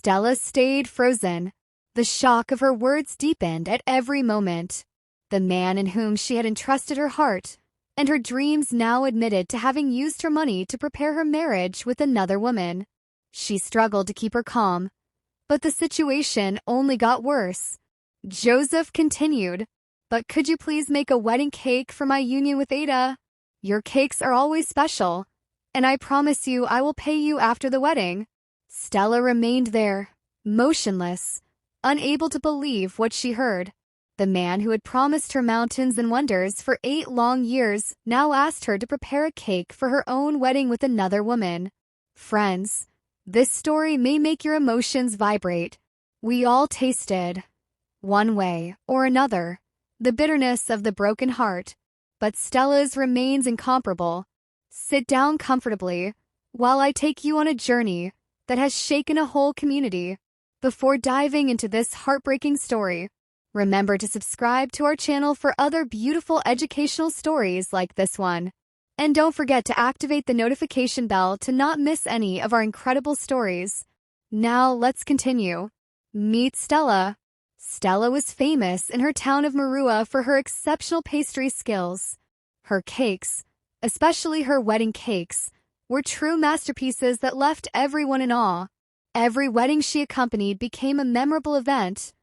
Stella stayed frozen. The shock of her words deepened at every moment. The man in whom she had entrusted her heart and her dreams now admitted to having used her money to prepare her marriage with another woman. She struggled to keep her calm, but the situation only got worse. Joseph continued, "But could you please make a wedding cake for my union with Ada? Your cakes are always special, and I promise you I will pay you after the wedding." Stella remained there, motionless, unable to believe what she heard. The man who had promised her mountains and wonders for 8 long years now asked her to prepare a cake for her own wedding with another woman. Friends, this story may make your emotions vibrate. We all tasted, one way or another, the bitterness of the broken heart, but Stella's remains incomparable. Sit down comfortably while I take you on a journey that has shaken a whole community. Before diving into this heartbreaking story, remember to subscribe to our channel for other beautiful educational stories like this one. And don't forget to activate the notification bell to not miss any of our incredible stories. Now let's continue. Meet Stella. Stella was famous in her town of Marua for her exceptional pastry skills. Her cakes, especially her wedding cakes, were true masterpieces that left everyone in awe. Every wedding she accompanied became a memorable event,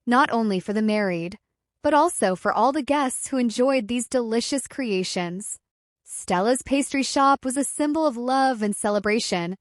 not only for the married, but also for all the guests who enjoyed these delicious creations. Stella's pastry shop was a symbol of love and celebration,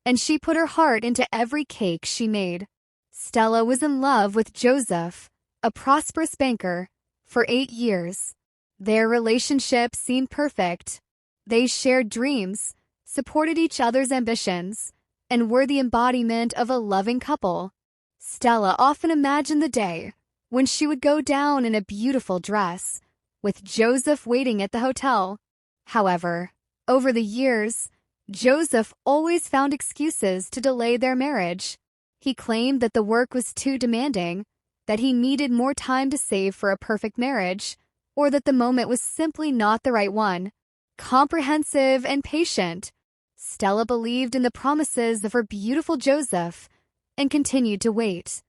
and she put her heart into every cake she made. Stella was in love with Joseph, a prosperous banker, for 8 years. Their relationship seemed perfect. They shared dreams, supported each other's ambitions, and were the embodiment of a loving couple. Stella often imagined the day when she would go down in a beautiful dress, with Joseph waiting at the hotel. However, over the years, Joseph always found excuses to delay their marriage. He claimed that the work was too demanding, that he needed more time to save for a perfect marriage, or that the moment was simply not the right one. Comprehensive and patient, Stella believed in the promises of her beautiful Joseph and continued to wait,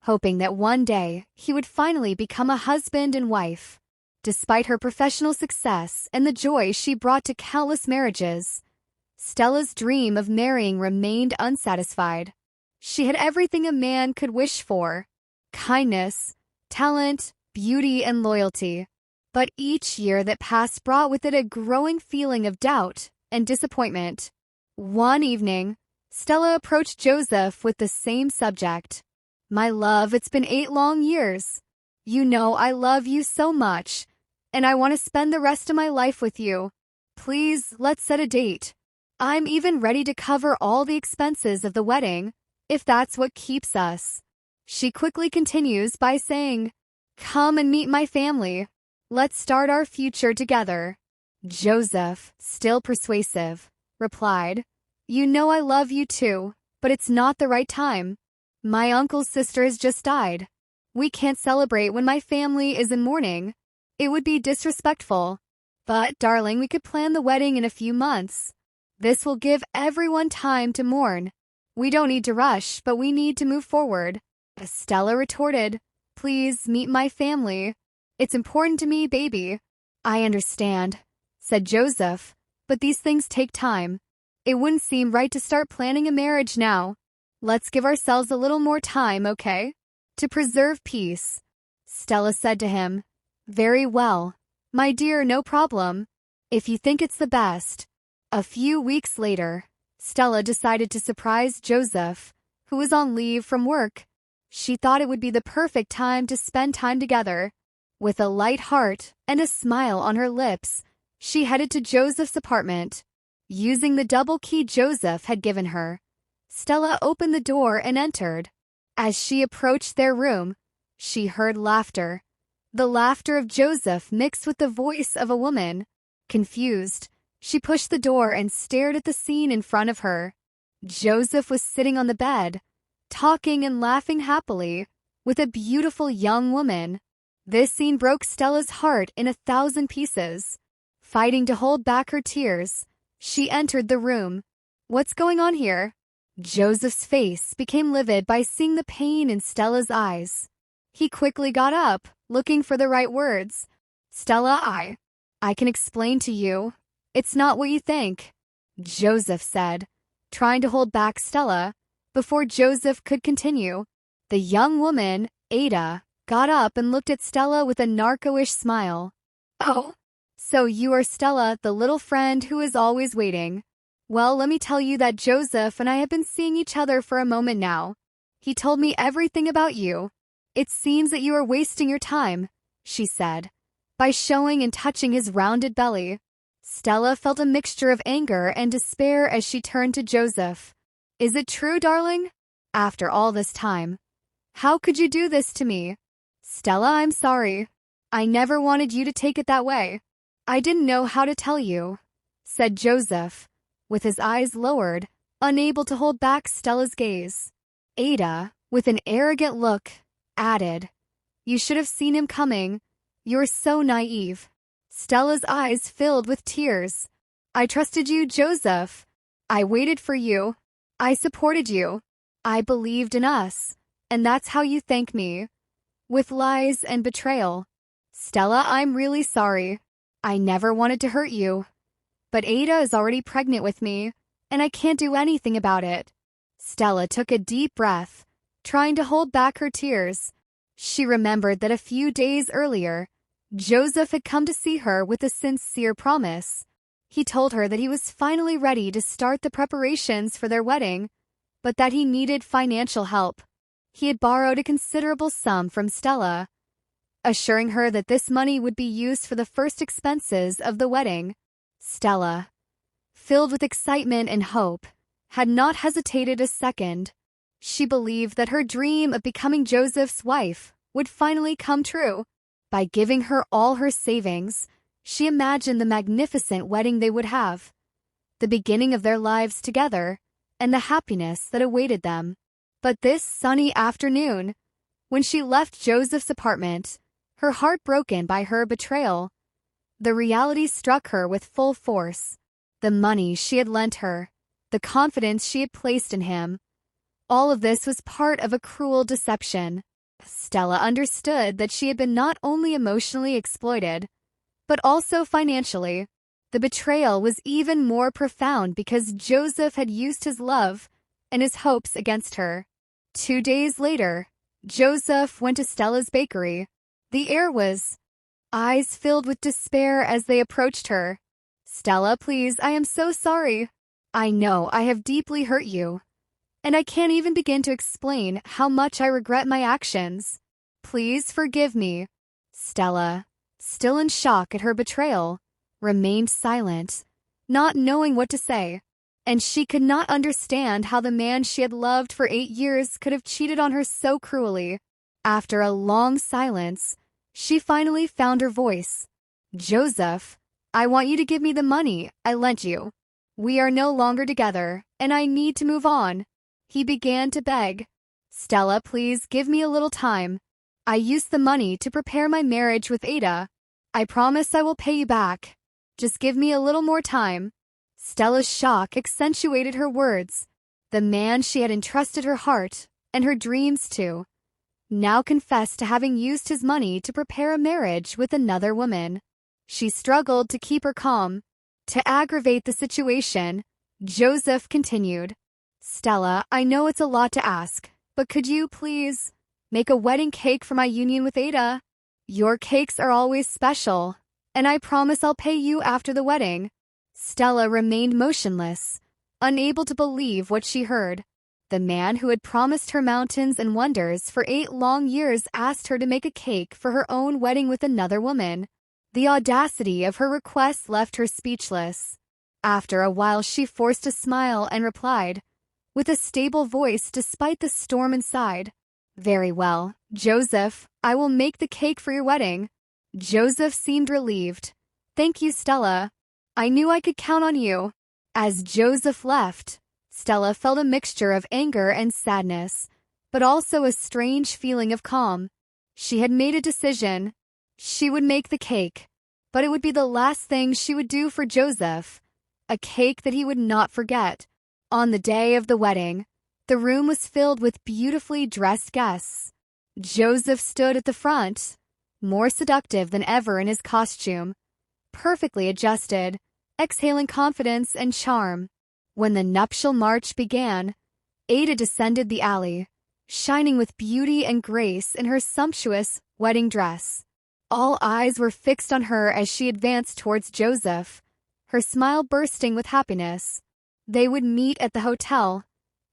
hoping that one day he would finally become a husband and wife. Despite her professional success and the joy she brought to countless marriages, Stella's dream of marrying remained unsatisfied. She had everything a man could wish for: kindness, talent, beauty, and loyalty. But each year that passed brought with it a growing feeling of doubt and disappointment. One evening, Stella approached Joseph with the same subject. "My love, it's been 8 long years. You know I love you so much, and I want to spend the rest of my life with you. Please, let's set a date. I'm even ready to cover all the expenses of the wedding, if that's what keeps us." She quickly continues by saying, "Come and meet my family. Let's start our future together." Joseph, still persuasive, replied, "You know I love you too, but it's not the right time. My uncle's sister has just died. We can't celebrate when my family is in mourning. It would be disrespectful. But, darling, we could plan the wedding in a few months. This will give everyone time to mourn. We don't need to rush, but we need to move forward." Stella retorted, "Please meet my family. It's important to me, baby." "I understand," said Joseph, "but these things take time. It wouldn't seem right to start planning a marriage now. Let's give ourselves a little more time, okay? To preserve peace." Stella said to him, "Very well, my dear, no problem, if you think it's the best." A few weeks later, Stella decided to surprise Joseph, who was on leave from work. She thought it would be the perfect time to spend time together. With a light heart and a smile on her lips, she headed to Joseph's apartment. Using the double key Joseph had given her, Stella opened the door and entered. As she approached their room, she heard laughter. The laughter of Joseph mixed with the voice of a woman. Confused, she pushed the door and stared at the scene in front of her. Joseph was sitting on the bed, talking and laughing happily with a beautiful young woman. This scene broke Stella's heart in 1,000 pieces. Fighting to hold back her tears, she entered the room. "What's going on here?" Joseph's face became livid by seeing the pain in Stella's eyes. He quickly got up, looking for the right words. Stella, I can explain to you. It's not what you think, Joseph said, trying to hold back Stella. Before Joseph could continue, the young woman, Ada, got up and looked at Stella with a narco-ish smile. Oh, so you are Stella, the little friend who is always waiting. Well, let me tell you that Joseph and I have been seeing each other for a moment now. He told me everything about you. It seems that you are wasting your time, she said, by showing and touching his rounded belly. Stella felt a mixture of anger and despair as she turned to Joseph. Is it true, darling? After all this time. How could you do this to me? Stella, I'm sorry. I never wanted you to take it that way. I didn't know how to tell you, said Joseph, with his eyes lowered, unable to hold back Stella's gaze. Ada, with an arrogant look, added, You should have seen him coming. You're so naive. Stella's eyes filled with tears. I trusted you, Joseph. I waited for you. I supported you. I believed in us. And that's how you thank me. With lies and betrayal. Stella, I'm really sorry. I never wanted to hurt you. But Ada is already pregnant with me, and I can't do anything about it. Stella took a deep breath, trying to hold back her tears. She remembered that a few days earlier, Joseph had come to see her with a sincere promise. He told her that he was finally ready to start the preparations for their wedding, but that he needed financial help. He had borrowed a considerable sum from Stella, assuring her that this money would be used for the first expenses of the wedding. Stella, filled with excitement and hope, had not hesitated a second. She believed that her dream of becoming Joseph's wife would finally come true. By giving her all her savings, she imagined the magnificent wedding they would have, the beginning of their lives together, and the happiness that awaited them. But this sunny afternoon, when she left Joseph's apartment, her heart broken by her betrayal, the reality struck her with full force. The money she had lent her, the confidence she had placed in him, all of this was part of a cruel deception. Stella understood that she had been not only emotionally exploited, but also financially. The betrayal was even more profound because Joseph had used his love and his hopes against her. 2 days later, Joseph went to Stella's bakery. The air was eyes filled with despair as they approached her. Stella, please, I am so sorry. I know I have deeply hurt you, and I can't even begin to explain how much I regret my actions. Please forgive me. Stella, still in shock at her betrayal, remained silent, not knowing what to say, and she could not understand how the man she had loved for 8 years could have cheated on her so cruelly. After a long silence, she finally found her voice. Joseph, I want you to give me the money I lent you. We are no longer together, and I need to move on. He began to beg. Stella, please give me a little time. I used the money to prepare my marriage with Ada. I promise I will pay you back. Just give me a little more time. Stella's shock accentuated her words. The man she had entrusted her heart and her dreams to now confessed to having used his money to prepare a marriage with another woman. She struggled to keep her calm. To aggravate the situation, Joseph continued. Stella, I know it's a lot to ask, but could you please make a wedding cake for my union with Ada? Your cakes are always special, and I promise I'll pay you after the wedding. Stella remained motionless, unable to believe what she heard. The man who had promised her mountains and wonders for 8 long years asked her to make a cake for her own wedding with another woman. The audacity of her request left her speechless. After a while she forced a smile and replied, with a stable voice despite the storm inside, Very well, Joseph, I will make the cake for your wedding. Joseph seemed relieved. Thank you, Stella. I knew I could count on you. As Joseph left, Stella felt a mixture of anger and sadness, but also a strange feeling of calm. She had made a decision. She would make the cake, but it would be the last thing she would do for Joseph. A cake that he would not forget. On the day of the wedding, the room was filled with beautifully dressed guests. Joseph stood at the front, more seductive than ever in his costume, perfectly adjusted, exhaling confidence and charm. When the nuptial march began, Ada descended the alley, shining with beauty and grace in her sumptuous wedding dress. All eyes were fixed on her as she advanced towards Joseph, her smile bursting with happiness. They would meet at the hotel,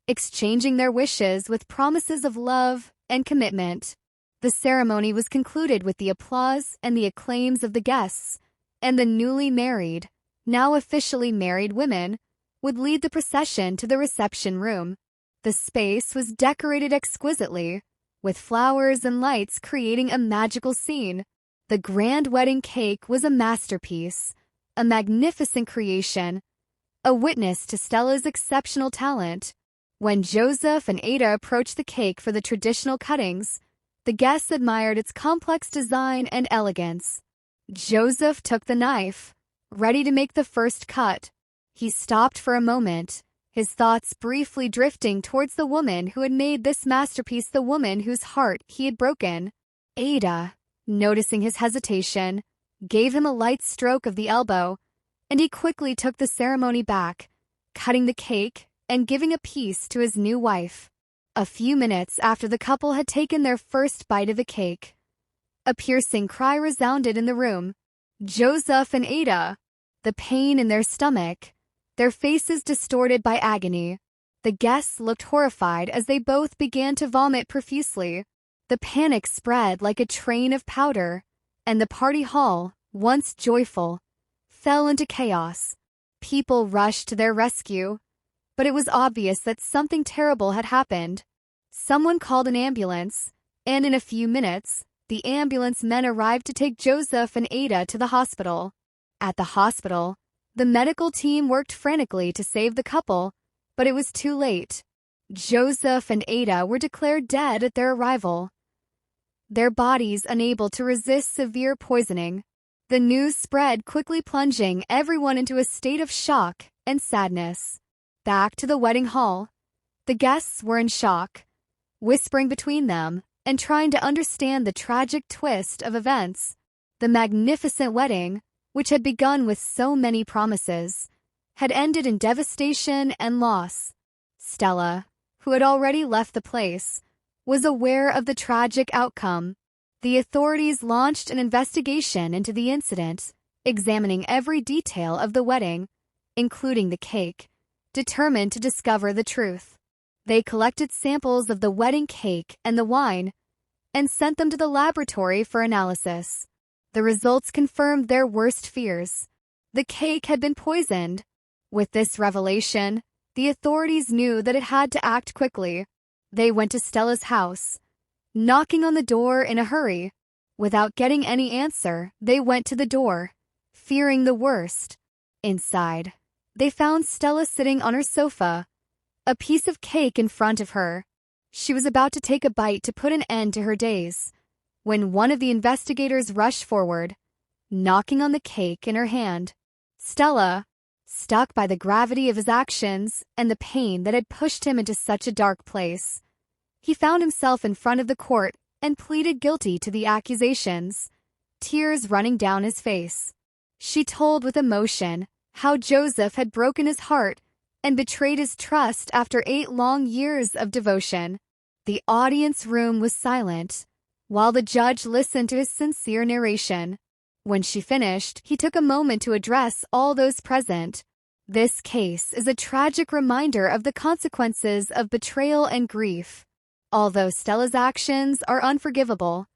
exchanging their wishes with promises of love and commitment. The ceremony was concluded with the applause and the acclaims of the guests, and the newly married, now officially married women, would lead the procession to the reception room. The space was decorated exquisitely, with flowers and lights creating a magical scene. The grand wedding cake was a masterpiece, a magnificent creation, a witness to Stella's exceptional talent. When Joseph and Ada approached the cake for the traditional cuttings, the guests admired its complex design and elegance. Joseph took the knife, ready to make the first cut. He stopped for a moment, his thoughts briefly drifting towards the woman who had made this masterpiece, the woman whose heart he had broken. Ada, noticing his hesitation, gave him a light stroke of the elbow, and he quickly took the ceremony back, cutting the cake and giving a piece to his new wife. A few minutes after the couple had taken their first bite of the cake, a piercing cry resounded in the room. Joseph and Ada, the pain in their stomach, their faces distorted by agony. The guests looked horrified as they both began to vomit profusely. The panic spread like a train of powder, and the party hall, once joyful, fell into chaos. People rushed to their rescue, but it was obvious that something terrible had happened. Someone called an ambulance, and in a few minutes, the ambulance men arrived to take Joseph and Ada to the hospital. At the hospital, the medical team worked frantically to save the couple, but it was too late. Joseph and Ada were declared dead at their arrival, their bodies unable to resist severe poisoning. The news spread quickly, plunging everyone into a state of shock and sadness. Back to the wedding hall, the guests were in shock, whispering between them and trying to understand the tragic twist of events. The magnificent wedding, which had begun with so many promises, had ended in devastation and loss. Stella, who had already left the place, was aware of the tragic outcome. The authorities launched an investigation into the incident, examining every detail of the wedding, including the cake, determined to discover the truth. They collected samples of the wedding cake and the wine and sent them to the laboratory for analysis. The results confirmed their worst fears. The cake had been poisoned. With this revelation, the authorities knew that it had to act quickly. They went to Stella's house, knocking on the door in a hurry. Without getting any answer, they went to the door, fearing the worst. Inside, they found Stella sitting on her sofa, a piece of cake in front of her. She was about to take a bite to put an end to her days, when one of the investigators rushed forward, knocking on the cake in her hand. Stella, struck by the gravity of his actions and the pain that had pushed him into such a dark place, he found himself in front of the court and pleaded guilty to the accusations, tears running down his face. She told with emotion how Joseph had broken his heart and betrayed his trust after 8 long years of devotion. The audience room was silent, while the judge listened to his sincere narration. When she finished, he took a moment to address all those present. This case is a tragic reminder of the consequences of betrayal and grief. Although Stella's actions are unforgivable,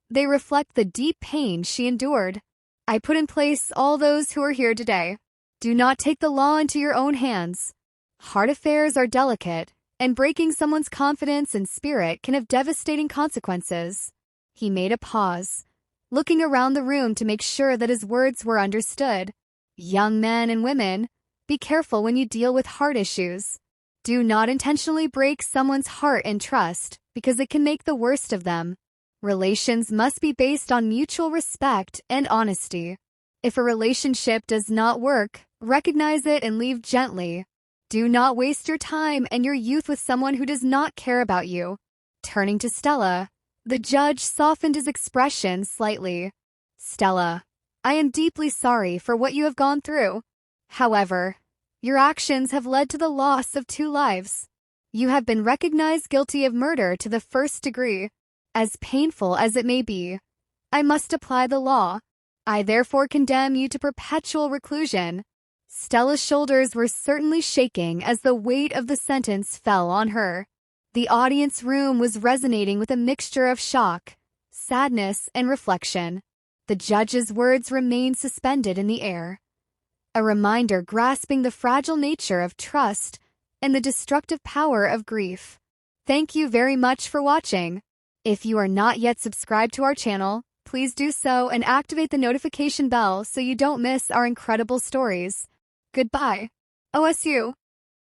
they reflect the deep pain she endured. I put in place all those who are here today. Do not take the law into your own hands. Heart affairs are delicate, and breaking someone's confidence and spirit can have devastating consequences. He made a pause, looking around the room to make sure that his words were understood. Young men and women, be careful when you deal with heart issues. Do not intentionally break someone's heart and trust, because it can make the worst of them. Relations must be based on mutual respect and honesty. If a relationship does not work, recognize it and leave gently. Do not waste your time and your youth with someone who does not care about you. Turning to Stella, the judge softened his expression slightly. Stella, I am deeply sorry for what you have gone through. However, your actions have led to the loss of 2 lives. You have been recognized guilty of murder to the 1st degree. As painful as it may be, I must apply the law. I therefore condemn you to perpetual reclusion. Stella's shoulders were certainly shaking as the weight of the sentence fell on her. The audience room was resonating with a mixture of shock, sadness, and reflection. The judge's words remained suspended in the air, a reminder grasping the fragile nature of trust and the destructive power of grief. Thank you very much for watching. If you are not yet subscribed to our channel, please do so and activate the notification bell so you don't miss our incredible stories. Goodbye. OSU.